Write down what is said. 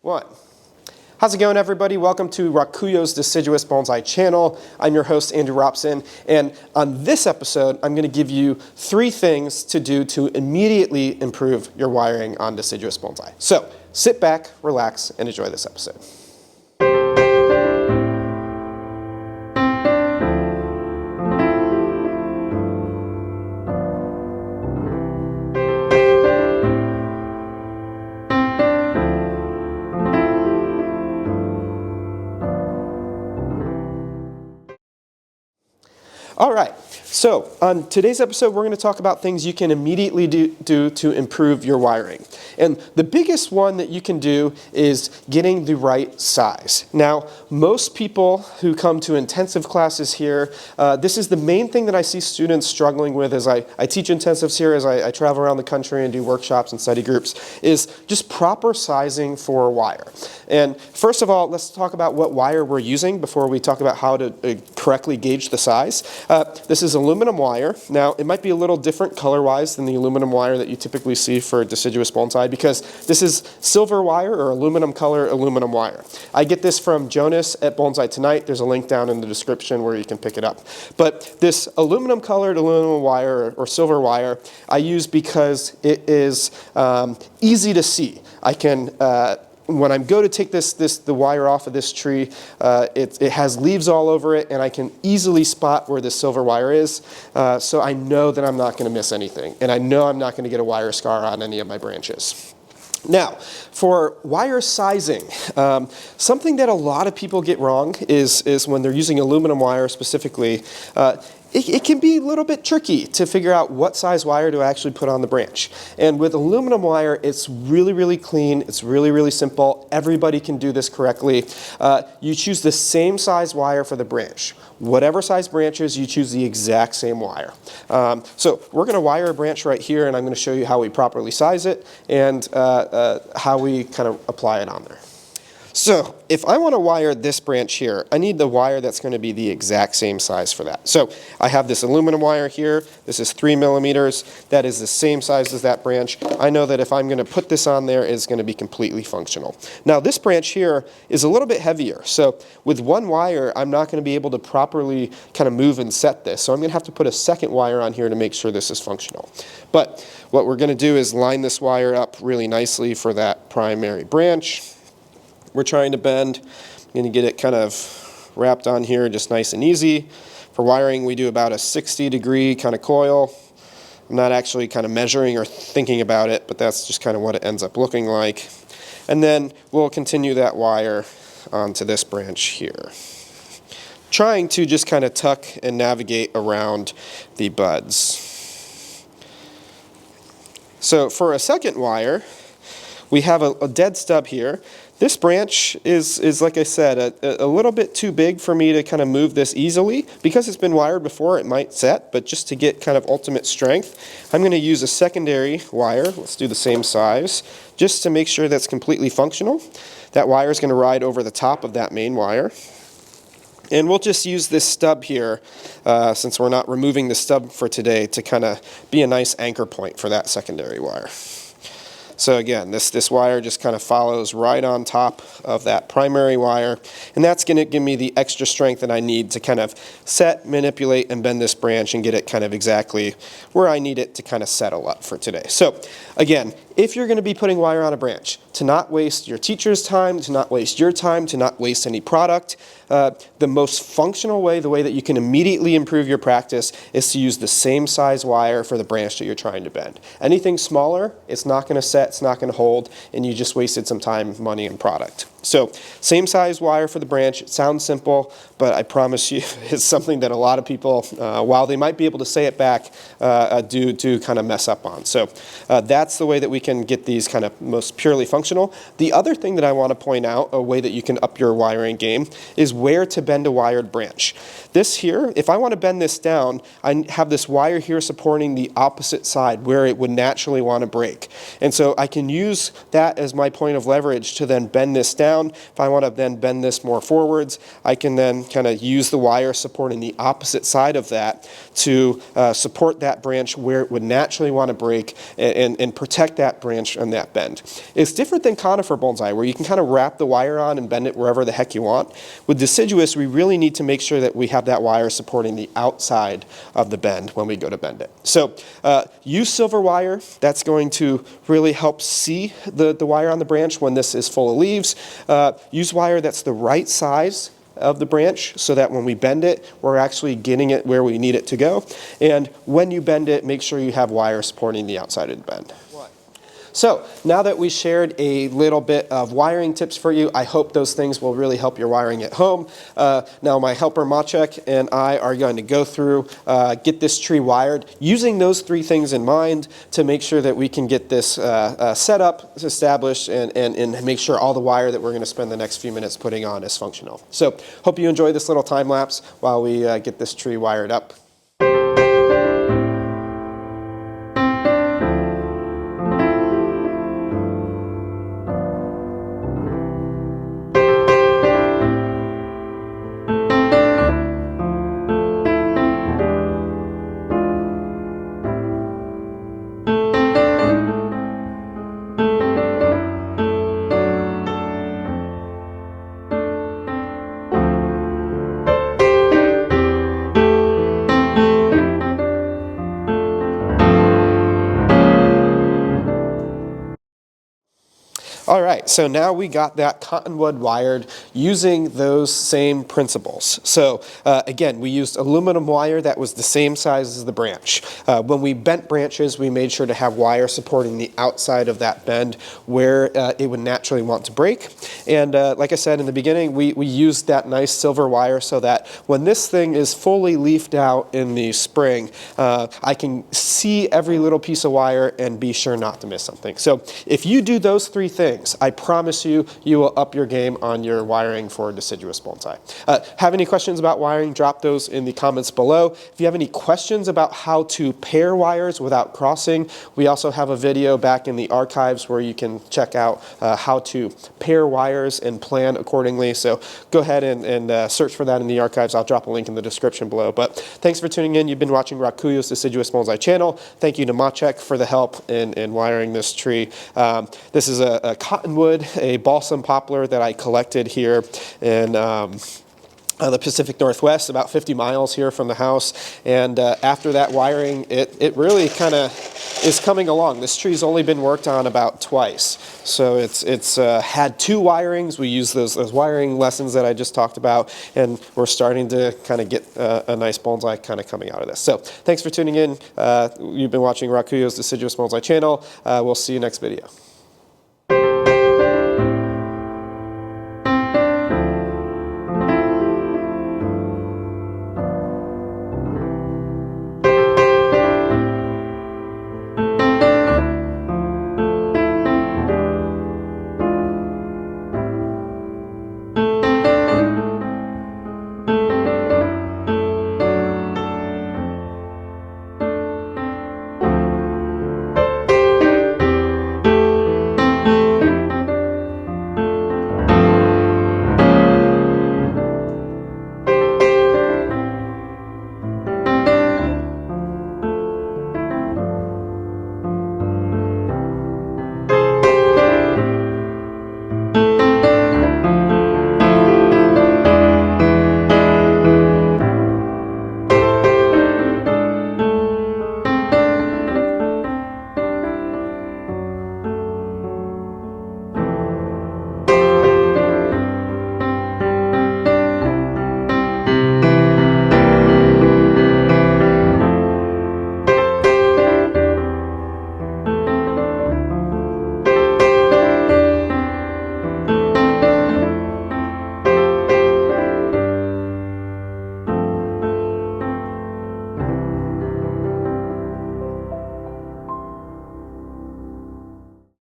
one. How's it going, everybody? Welcome to RAKUYO's Deciduous Bonsai channel. I'm your host, Andrew Robson, and on this episode, I'm going to give you 3 things to do to immediately improve your wiring on Deciduous Bonsai. So, sit back, relax, and enjoy this episode. All right, so on today's episode, we're going to talk about things you can immediately do to improve your wiring. And the biggest one that you can do is getting the right size. Now, most people who come to intensive classes here, this is the main thing that I see students struggling with as I teach intensives here, as I travel around the country and do workshops and study groups, is just proper sizing for a wire. And first of all, let's talk about what wire we're using before we talk about how to correctly gauge the size. This is aluminum wire. Now, it might be a little different color-wise than the aluminum wire that you typically see for Deciduous Bonsai because this is silver wire or aluminum color aluminum wire. I get this from Jonas at Bonsai Tonight. There's a link down in the description where you can pick it up. But this aluminum colored aluminum wire or silver wire I use because it is easy to see. I can when I go to take the wire off of this tree, it has leaves all over it, and I can easily spot where the silver wire is, so I know that I'm not going to miss anything, and I know I'm not going to get a wire scar on any of my branches. Now, for wire sizing, something that a lot of people get wrong is when they're using aluminum wire specifically, it can be a little bit tricky to figure out what size wire to actually put on the branch. And with aluminum wire, it's really, really clean. It's really, really simple. Everybody can do this correctly. You choose the same size wire for the branch. Whatever size branches, you choose the exact same wire. So we're going to wire a branch right here, and I'm going to show you how we properly size it and how we kind of apply it on there. So if I want to wire this branch here, I need the wire that's going to be the exact same size for that. So I have this aluminum wire here. This is 3 millimeters. That is the same size as that branch. I know that if I'm going to put this on there, it's going to be completely functional. Now this branch here is a little bit heavier. So with one wire, I'm not going to be able to properly kind of move and set this. So I'm going to have to put a second wire on here to make sure this is functional. But what we're going to do is line this wire up really nicely for that primary branch. We're trying to bend. I'm going to get it kind of wrapped on here just nice and easy. For wiring, we do about a 60-degree kind of coil. I'm not actually kind of measuring or thinking about it, but that's just kind of what it ends up looking like. And then we'll continue that wire onto this branch here, trying to just kind of tuck and navigate around the buds. So for a second wire, we have a dead stub here. This branch is like I said, a little bit too big for me to kind of move this easily. Because it's been wired before, it might set, but just to get kind of ultimate strength, I'm going to use a secondary wire. Let's do the same size, just to make sure that's completely functional. That wire is going to ride over the top of that main wire. And we'll just use this stub here, since we're not removing the stub for today, to kind of be a nice anchor point for that secondary wire. So again, this wire just kind of follows right on top of that primary wire, and that's going to give me the extra strength that I need to kind of set, manipulate, and bend this branch and get it kind of exactly where I need it to kind of settle up for today. So again, if you're going to be putting wire on a branch, to not waste your teacher's time, to not waste your time, to not waste any product, the most functional way, the way that you can immediately improve your practice, is to use the same size wire for the branch that you're trying to bend. Anything smaller, it's not going to set, it's not going to hold, and you just wasted some time, money, and product. So same size wire for the branch. It sounds simple, but I promise you it's something that a lot of people, while they might be able to say it back, do kind of mess up on. So that's the way that we can get these kind of most purely functional. The other thing that I want to point out, a way that you can up your wiring game, is where to bend a wired branch. This here, if I want to bend this down, I have this wire here supporting the opposite side where it would naturally want to break. And so I can use that as my point of leverage to then bend this down down. If I want to then bend this more forwards, I can then kind of use the wire supporting the opposite side of that to support that branch where it would naturally want to break and protect that branch and that bend. It's different than conifer bonsai, where you can kind of wrap the wire on and bend it wherever the heck you want. With deciduous, we really need to make sure that we have that wire supporting the outside of the bend when we go to bend it. So use silver wire. That's going to really help see the wire on the branch when this is full of leaves. Use wire that's the right size of the branch so that when we bend it, we're actually getting it where we need it to go. And when you bend it, make sure you have wire supporting the outside of the bend. So now that we shared a little bit of wiring tips for you, I hope those things will really help your wiring at home. Now my helper Maciek and I are going to go through, get this tree wired using those 3 things in mind to make sure that we can get this set up, established, and make sure all the wire that we're going to spend the next few minutes putting on is functional. So hope you enjoy this little time lapse while we get this tree wired up. All right, so now we got that cottonwood wired using those same principles. So again, we used aluminum wire that was the same size as the branch. When we bent branches, we made sure to have wire supporting the outside of that bend where it would naturally want to break. And like I said in the beginning, we used that nice silver wire so that when this thing is fully leafed out in the spring, I can see every little piece of wire and be sure not to miss something. So if you do those 3 things, I promise you, you will up your game on your wiring for deciduous bonsai. Have any questions about wiring? Drop those in the comments below. If you have any questions about how to pair wires without crossing, we also have a video back in the archives where you can check out how to pair wires and plan accordingly. So go ahead and search for that in the archives. I'll drop a link in the description below. But thanks for tuning in. You've been watching RAKUYO's Deciduous Bonsai channel. Thank you to Maciek for the help in wiring this tree. This is a cottonwood, a balsam poplar that I collected here in the Pacific Northwest, about 50 miles here from the house. And after that wiring, it really kind of is coming along. This tree's only been worked on about twice. So it's had 2 wirings. We use those wiring lessons that I just talked about, and we're starting to kind of get a nice bonsai kind of coming out of this. So thanks for tuning in. You've been watching RAKUYO's Deciduous Bonsai channel. We'll see you next video.